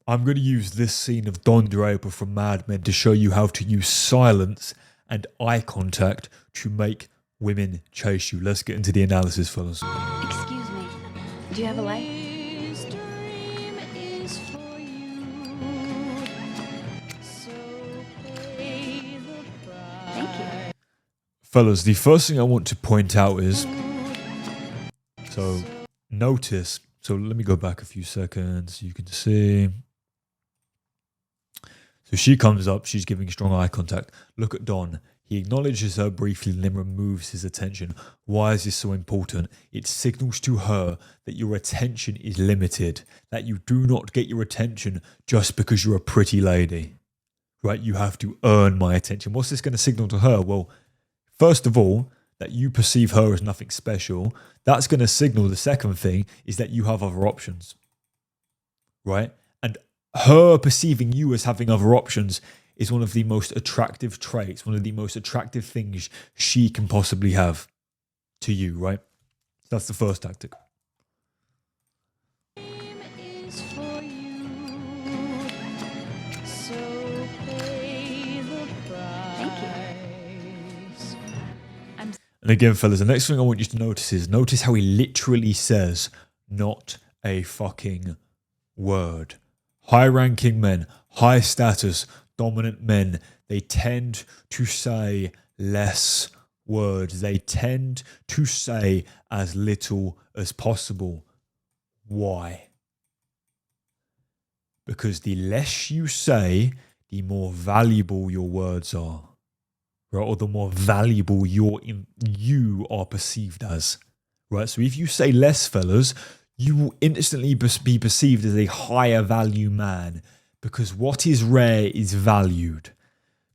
I'm going to use this scene of Don Draper from Mad Men to show you how to use silence and eye contact to make women chase you. Let's get into the analysis, fellas. Excuse me. Do you have a light? Thank you. Fellas, the first thing I want to point out is, so notice, so let me go back a few seconds. You can see. So she comes up, she's giving strong eye contact. Look at Don. He acknowledges her briefly and then removes his attention. Why is this so important? It signals to her that your attention is limited, that you do not get your attention just because you're a pretty lady, right? You have to earn my attention. What's this going to signal to her? Well, first of all, that you perceive her as nothing special. That's going to signal, the second thing is that you have other options, right? And her perceiving you as having other options is one of the most attractive traits, one of the most attractive things she can possibly have to you, right? That's the first tactic. And again, fellas, the next thing I want you to notice is, notice how he literally says, not a fucking word. High-ranking men, high status, dominant men, they tend to say less words. They tend to say as little as possible. Why? Because the less you say, the more valuable your words are. Right? Or the more valuable you are perceived as. Right? So if you say less, fellas, you will instantly be perceived as a higher value man, because what is rare is valued.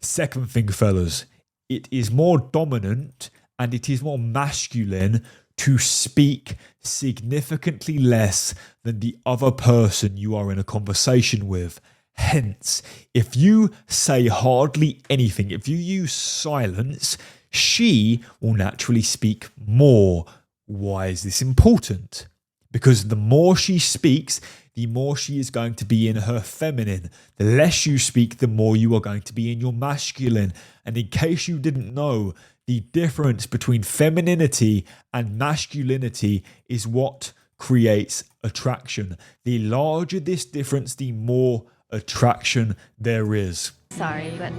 Second thing, fellas, it is more dominant and it is more masculine to speak significantly less than the other person you are in a conversation with. Hence, if you say hardly anything, if you use silence, she will naturally speak more. Why is this important? Because the more she speaks, the more she is going to be in her feminine. The less you speak, the more you are going to be in your masculine. And in case you didn't know, the difference between femininity and masculinity is what creates attraction. The larger this difference, the more attraction there is. Sorry, but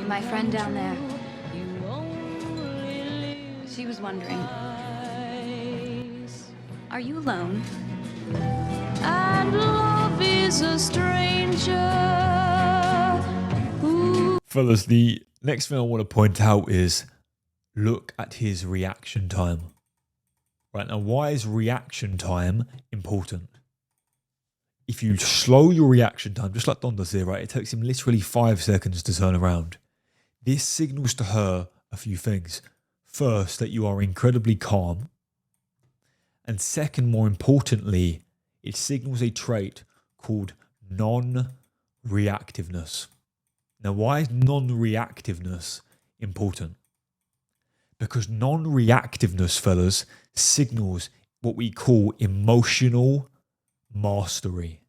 my friend down there, she was wondering, are you alone? And love is a stranger. Fellas, the next thing I want to point out is, look at his reaction time. Right now, why is reaction time important? If you slow your reaction time, just like Don does here, right, it takes him literally 5 seconds to turn around. This signals to her a few things. First, that you are incredibly calm. And second, more importantly, it signals a trait called non-reactiveness. Now, why is non-reactiveness important? Because non-reactiveness, fellas, signals what we call emotional mastery.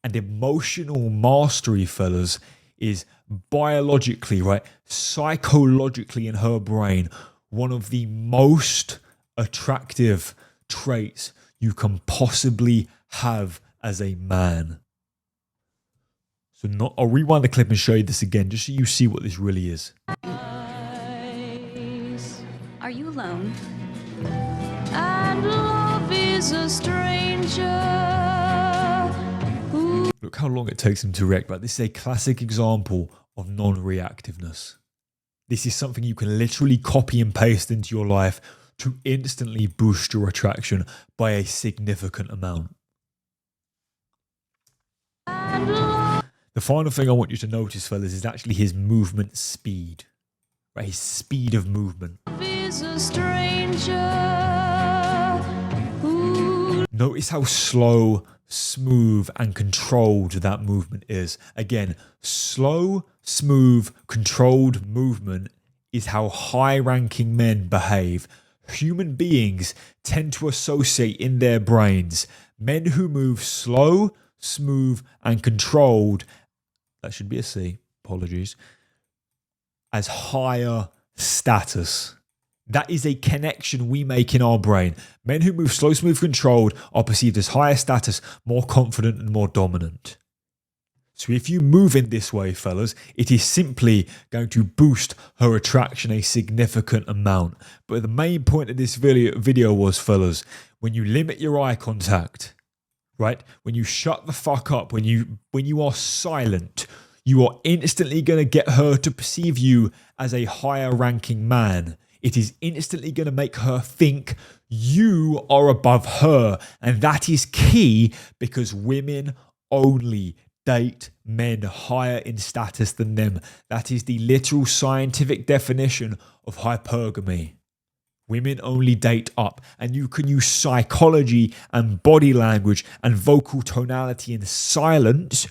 And emotional mastery, fellas, is biologically, right, psychologically in her brain, one of the most attractive traits you can possibly have as a man. So I'll rewind the clip and show you this again, just so you see what this really is. Are you alone? And love is a stranger. Look how long it takes him to react. Right? This is a classic example of non-reactiveness. This is something you can literally copy and paste into your life to instantly boost your attraction by a significant amount. The final thing I want you to notice, fellas, is actually his movement speed. Right? His speed of movement. Notice how slow, smooth, and controlled that movement is. Again, slow, smooth, controlled movement is how high-ranking men behave. Human beings tend to associate in their brains men who move slow, smooth, and controlled, that should be a C, apologies, as higher status. That is a connection we make in our brain. Men who move slow, smooth, controlled are perceived as higher status, more confident, and more dominant. So if you move in this way, fellas, it is simply going to boost her attraction a significant amount. But the main point of this video was, fellas, when you limit your eye contact, right? When you shut the fuck up, when you are silent, you are instantly going to get her to perceive you as a higher ranking man. It is instantly going to make her think you are above her. And that is key because women only date men higher in status than them. That is the literal scientific definition of hypergamy. Women only date up, and you can use psychology and body language and vocal tonality and silence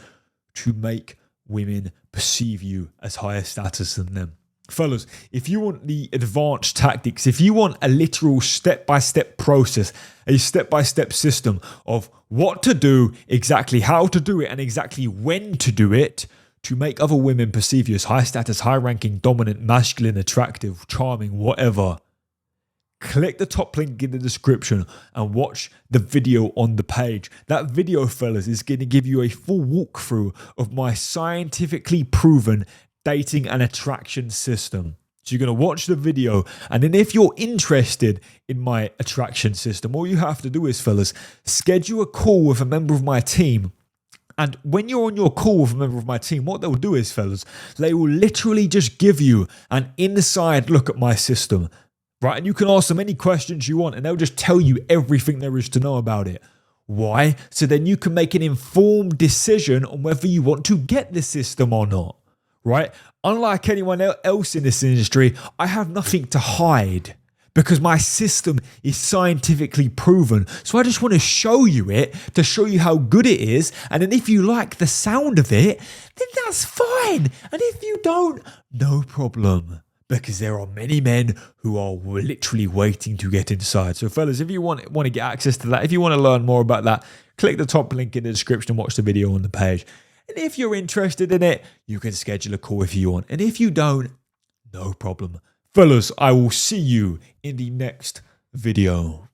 to make women perceive you as higher status than them. Fellas, if you want the advanced tactics, if you want a literal step-by-step process, a step-by-step system of what to do, exactly how to do it, and exactly when to do it to make other women perceive you as high status, high ranking, dominant, masculine, attractive, charming, whatever, click the top link in the description and watch the video on the page. That video, fellas, is going to give you a full walkthrough of my scientifically proven dating and attraction system. So you're going to watch the video, and then if you're interested in my attraction system, all you have to do is, fellas, schedule a call with a member of my team. And when you're on your call with a member of my team, what they'll do is, fellas, they will literally just give you an inside look at my system, right? And you can ask them any questions you want, and they'll just tell you everything there is to know about it. Why? So then you can make an informed decision on whether you want to get the system or not. Right? Unlike anyone else in this industry, I have nothing to hide because my system is scientifically proven. So I just want to show you it to show you how good it is. And then if you like the sound of it, then that's fine. And if you don't, no problem. Because there are many men who are literally waiting to get inside. So fellas, if you want to get access to that, if you want to learn more about that, click the top link in the description and watch the video on the page. And if you're interested in it, you can schedule a call if you want. And if you don't, no problem. Fellas, I will see you in the next video.